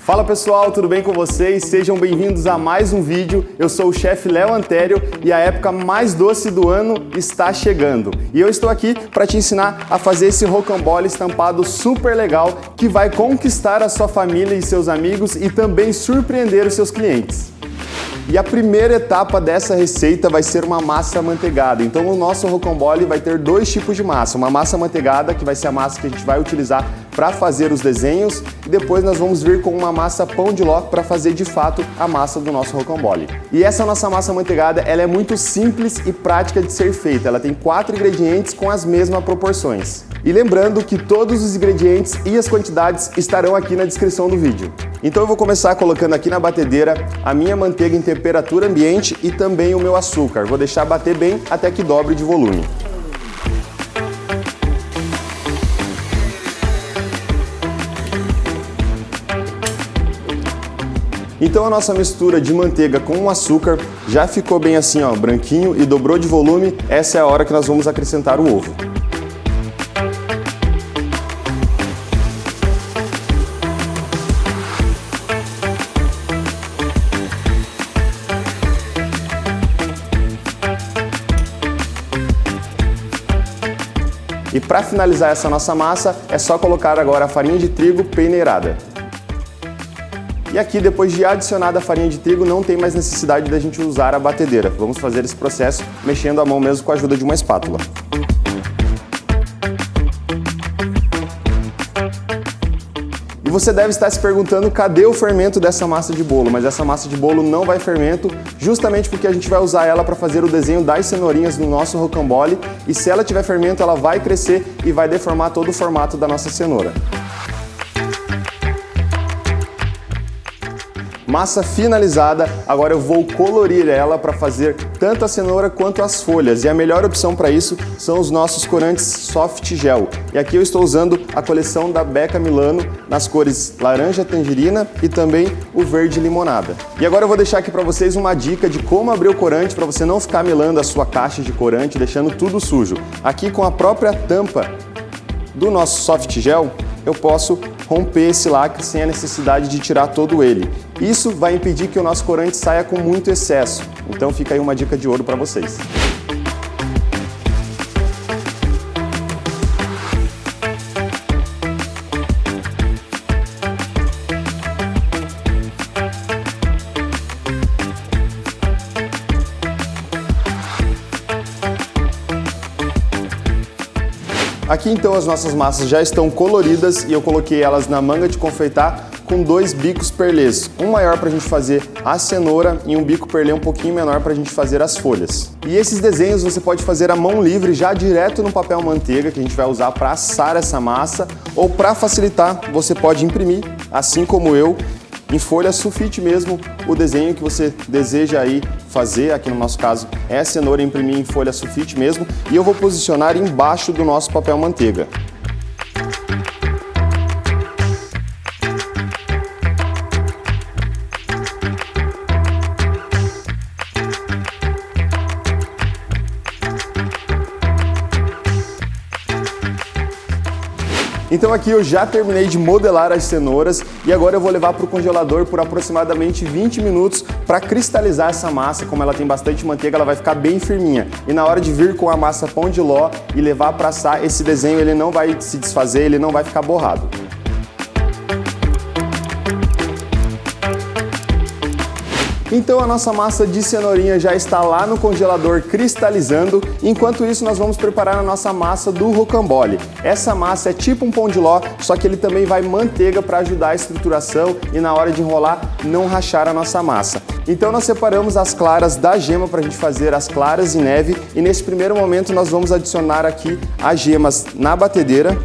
Fala pessoal, tudo bem com vocês? Sejam bem-vindos a mais um vídeo. Eu sou o chefe Léo Antério e a época mais doce do ano está chegando. E eu estou aqui para te ensinar a fazer esse rocambole estampado super legal que vai conquistar a sua família e seus amigos e também surpreender os seus clientes. E a primeira etapa dessa receita vai ser uma massa amanteigada. Então o nosso rocambole vai ter dois tipos de massa. Uma massa amanteigada, que vai ser a massa que a gente vai utilizar para fazer os desenhos, e depois nós vamos vir com uma massa pão de ló para fazer de fato a massa do nosso rocambole. E essa nossa massa amanteigada, ela é muito simples e prática de ser feita. Ela tem 4 ingredientes com as mesmas proporções. E lembrando que todos os ingredientes e as quantidades estarão aqui na descrição do vídeo. Então eu vou começar colocando aqui na batedeira a minha manteiga em temperatura ambiente e também o meu açúcar. Vou deixar bater bem até que dobre de volume. Então a nossa mistura de manteiga com o açúcar já ficou bem assim, ó, branquinho e dobrou de volume. Essa é a hora que nós vamos acrescentar o ovo. E para finalizar essa nossa massa, é só colocar agora a farinha de trigo peneirada. E aqui, depois de adicionada a farinha de trigo, não tem mais necessidade da gente usar a batedeira. Vamos fazer esse processo mexendo a mão mesmo com a ajuda de uma espátula. E você deve estar se perguntando cadê o fermento dessa massa de bolo, mas essa massa de bolo não vai fermento, justamente porque a gente vai usar ela para fazer o desenho das cenourinhas no nosso rocambole, e se ela tiver fermento, ela vai crescer e vai deformar todo o formato da nossa cenoura. Massa finalizada, agora eu vou colorir ela para fazer tanto a cenoura quanto as folhas. E a melhor opção para isso são os nossos corantes Soft Gel. E aqui eu estou usando a coleção da Becca Milano nas cores laranja tangerina e também o verde limonada. E agora eu vou deixar aqui para vocês uma dica de como abrir o corante para você não ficar melando a sua caixa de corante, deixando tudo sujo. Aqui com a própria tampa do nosso Soft Gel, eu posso romper esse lacre sem a necessidade de tirar todo ele. Isso vai impedir que o nosso corante saia com muito excesso. Então fica aí uma dica de ouro para vocês. Aqui então as nossas massas já estão coloridas e eu coloquei elas na manga de confeitar com 2 bicos perlês, um maior para a gente fazer a cenoura e um bico perlê um pouquinho menor para a gente fazer as folhas. E esses desenhos você pode fazer à mão livre já direto no papel manteiga que a gente vai usar para assar essa massa, ou para facilitar você pode imprimir, assim como eu, em folha sulfite mesmo, o desenho que você deseja aí fazer. Aqui no nosso caso é a cenoura, imprimir em folha sulfite mesmo, e eu vou posicionar embaixo do nosso papel manteiga. Então aqui eu já terminei de modelar as cenouras e agora eu vou levar para o congelador por aproximadamente 20 minutos para cristalizar essa massa. Como ela tem bastante manteiga, ela vai ficar bem firminha. E na hora de vir com a massa pão de ló e levar para assar, esse desenho ele não vai se desfazer, ele não vai ficar borrado. Então a nossa massa de cenourinha já está lá no congelador cristalizando. Enquanto isso, nós vamos preparar a nossa massa do rocambole. Essa massa é tipo um pão de ló, só que ele também vai manteiga para ajudar a estruturação e na hora de enrolar não rachar a nossa massa. Então nós separamos as claras da gema para a gente fazer as claras em neve, e nesse primeiro momento nós vamos adicionar aqui as gemas na batedeira,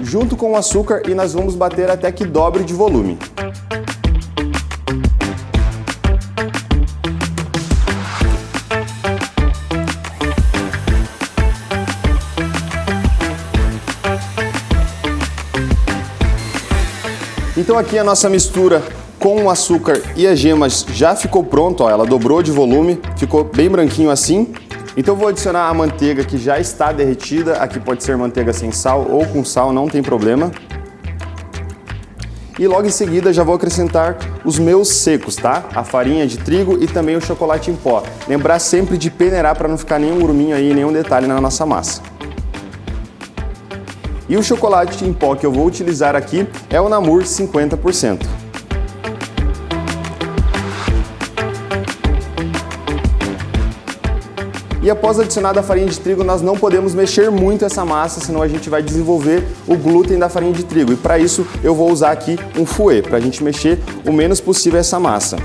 junto com o açúcar, e nós vamos bater até que dobre de volume. Então aqui a nossa mistura com o açúcar e as gemas já ficou pronto, ó, ela dobrou de volume, ficou bem branquinho assim. Então eu vou adicionar a manteiga que já está derretida, aqui pode ser manteiga sem sal ou com sal, não tem problema. E logo em seguida já vou acrescentar os meus secos, tá? A farinha de trigo e também o chocolate em pó. Lembrar sempre de peneirar para não ficar nenhum gruminho aí, nenhum detalhe na nossa massa. E o chocolate em pó que eu vou utilizar aqui é o Namur 50%. E após adicionar a farinha de trigo, nós não podemos mexer muito essa massa, senão a gente vai desenvolver o glúten da farinha de trigo. E para isso eu vou usar aqui um fouet, para a gente mexer o menos possível essa massa.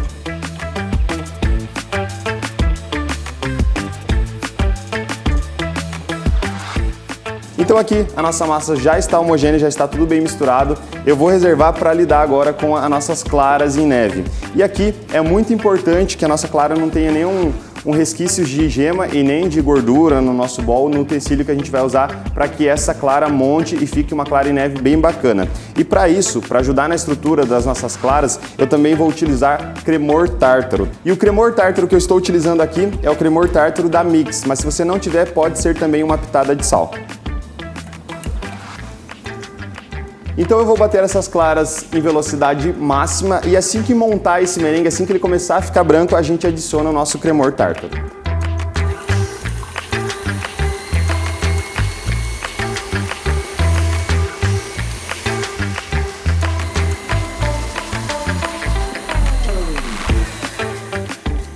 Então aqui a nossa massa já está homogênea, já está tudo bem misturado. Eu vou reservar para lidar agora com as nossas claras em neve. E aqui é muito importante que a nossa clara não tenha nenhum resquício de gema e nem de gordura no nosso bol, no utensílio que a gente vai usar para que essa clara monte e fique uma clara em neve bem bacana. E para isso, para ajudar na estrutura das nossas claras, eu também vou utilizar cremor tártaro. E o cremor tártaro que eu estou utilizando aqui é o cremor tártaro da Mix, mas se você não tiver, pode ser também uma pitada de sal. Então eu vou bater essas claras em velocidade máxima e assim que montar esse merengue, assim que ele começar a ficar branco, a gente adiciona o nosso cremor tártaro.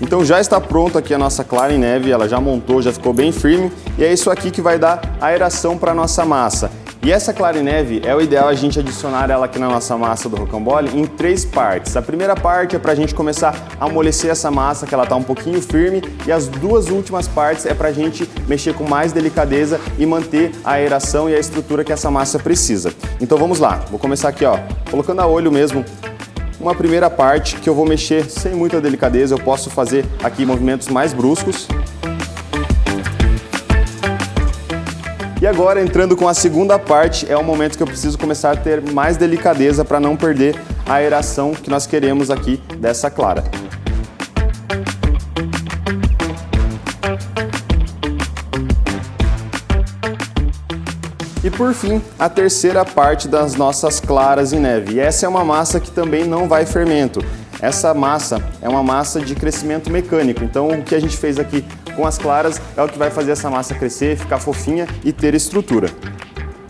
Então já está pronto aqui a nossa clara em neve, ela já montou, já ficou bem firme e é isso aqui que vai dar aeração para a nossa massa. E essa clara em neve é o ideal a gente adicionar ela aqui na nossa massa do rocambole em 3 partes. A primeira parte é para a gente começar a amolecer essa massa, que ela está um pouquinho firme, e as 2 últimas partes é para a gente mexer com mais delicadeza e manter a aeração e a estrutura que essa massa precisa. Então vamos lá, vou começar aqui ó, colocando a olho mesmo. Uma primeira parte que eu vou mexer sem muita delicadeza, eu posso fazer aqui movimentos mais bruscos. E agora, entrando com a segunda parte, é o momento que eu preciso começar a ter mais delicadeza para não perder a aeração que nós queremos aqui dessa clara. E por fim, a terceira parte das nossas claras em neve. E essa é uma massa que também não vai fermento. Essa massa é uma massa de crescimento mecânico, então o que a gente fez aqui com as claras é o que vai fazer essa massa crescer, ficar fofinha e ter estrutura.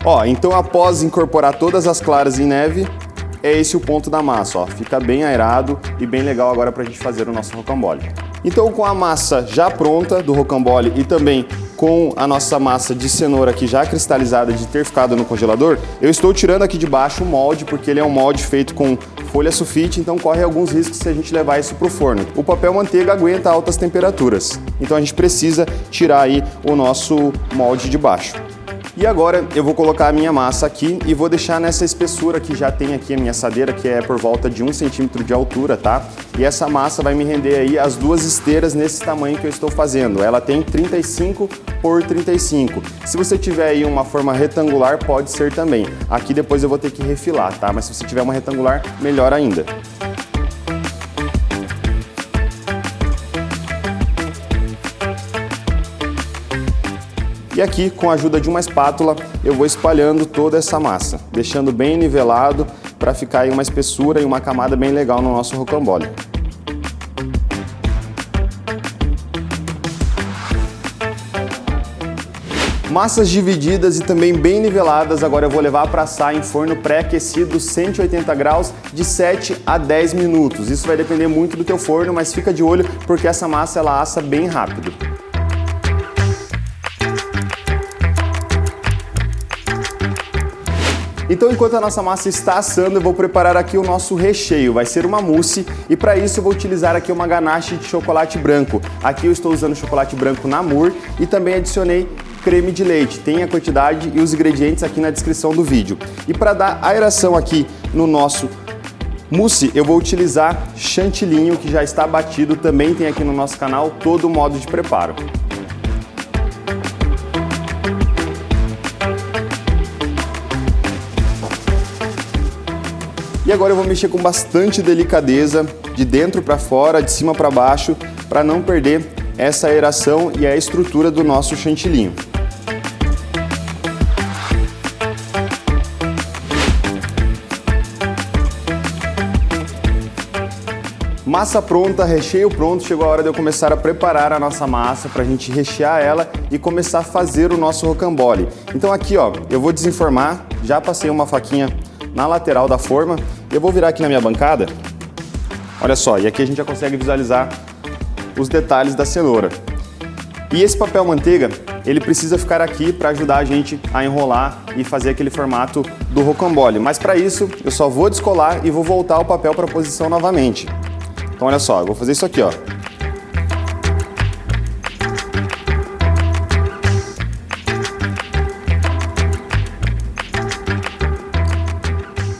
Ó, então após incorporar todas as claras em neve, é esse o ponto da massa, ó, fica bem aerado e bem legal agora para a gente fazer o nosso rocambole. Então com a massa já pronta do rocambole e também com a nossa massa de cenoura aqui já cristalizada de ter ficado no congelador, eu estou tirando aqui de baixo o molde, porque ele é um molde feito com folha sulfite, então corre alguns riscos se a gente levar isso para o forno. O papel manteiga aguenta altas temperaturas, então a gente precisa tirar aí o nosso molde de baixo. E agora eu vou colocar a minha massa aqui e vou deixar nessa espessura que já tem aqui a minha assadeira, que é por volta de 1 centímetro de altura, tá? E essa massa vai me render aí as 2 esteiras nesse tamanho que eu estou fazendo. Ela tem 35 por 35. Se você tiver aí uma forma retangular, pode ser também. Aqui depois eu vou ter que refilar, tá? Mas se você tiver uma retangular, melhor ainda. E aqui, com a ajuda de uma espátula, eu vou espalhando toda essa massa, deixando bem nivelado para ficar aí uma espessura e uma camada bem legal no nosso rocambole. Massas divididas e também bem niveladas, agora eu vou levar para assar em forno pré-aquecido 180 graus de 7 a 10 minutos. Isso vai depender muito do teu forno, mas fica de olho porque essa massa ela assa bem rápido. Então, enquanto a nossa massa está assando, eu vou preparar aqui o nosso recheio. Vai ser uma mousse e para isso eu vou utilizar aqui uma ganache de chocolate branco. Aqui eu estou usando chocolate branco Namur e também adicionei creme de leite. Tem a quantidade e os ingredientes aqui na descrição do vídeo. E para dar aeração aqui no nosso mousse, eu vou utilizar chantilly, que já está batido. Também tem aqui no nosso canal todo o modo de preparo. E agora eu vou mexer com bastante delicadeza, de dentro para fora, de cima para baixo, para não perder essa aeração e a estrutura do nosso chantilly. Massa pronta, recheio pronto, chegou a hora de eu começar a preparar a nossa massa para a gente rechear ela e começar a fazer o nosso rocambole. Então aqui ó, eu vou desenformar, já passei uma faquinha na lateral da forma, eu vou virar aqui na minha bancada, olha só, e aqui a gente já consegue visualizar os detalhes da cenoura. E esse papel manteiga, ele precisa ficar aqui para ajudar a gente a enrolar e fazer aquele formato do rocambole, mas para isso eu só vou descolar e vou voltar o papel para a posição novamente. Então olha só, eu vou fazer isso aqui, ó.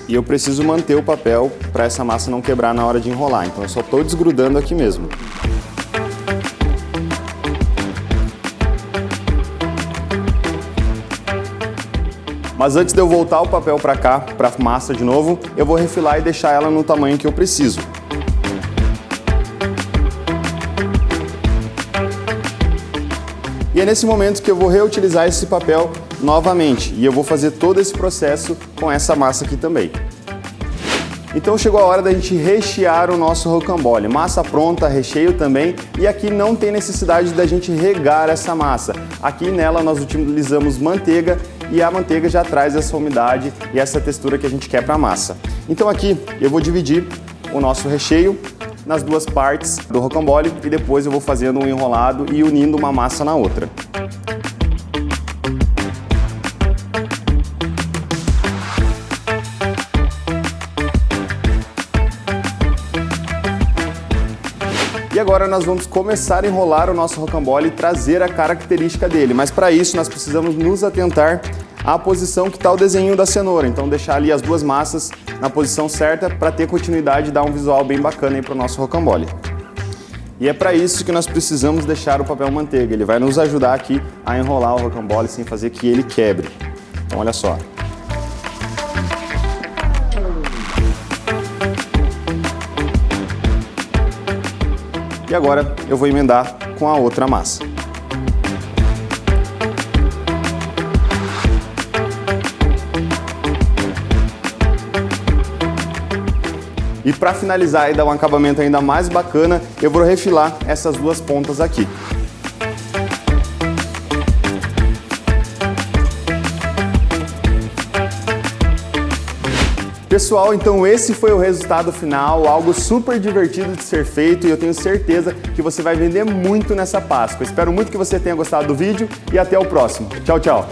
E eu preciso manter o papel para essa massa não quebrar na hora de enrolar, então eu só estou desgrudando aqui mesmo. Mas antes de eu voltar o papel para cá, para a massa de novo, eu vou refilar e deixar ela no tamanho que eu preciso. E é nesse momento que eu vou reutilizar esse papel novamente. E eu vou fazer todo esse processo com essa massa aqui também. Então chegou a hora da gente rechear o nosso rocambole. Massa pronta, recheio também. E aqui não tem necessidade da gente regar essa massa. Aqui nela nós utilizamos manteiga e a manteiga já traz essa umidade e essa textura que a gente quer para a massa. Então aqui eu vou dividir o nosso recheio nas duas partes do rocambole e depois eu vou fazendo um enrolado e unindo uma massa na outra. E agora nós vamos começar a enrolar o nosso rocambole e trazer a característica dele, mas para isso nós precisamos nos atentar à posição que está o desenho da cenoura, então deixar ali as duas massas na posição certa para ter continuidade e dar um visual bem bacana aí para o nosso rocambole. E é para isso que nós precisamos deixar o papel manteiga, ele vai nos ajudar aqui a enrolar o rocambole sem fazer que ele quebre. Então olha só. E agora eu vou emendar com a outra massa. E para finalizar e dar um acabamento ainda mais bacana, eu vou refilar essas duas pontas aqui. Pessoal, então esse foi o resultado final, algo super divertido de ser feito e eu tenho certeza que você vai vender muito nessa Páscoa. Espero muito que você tenha gostado do vídeo e até o próximo. Tchau, tchau!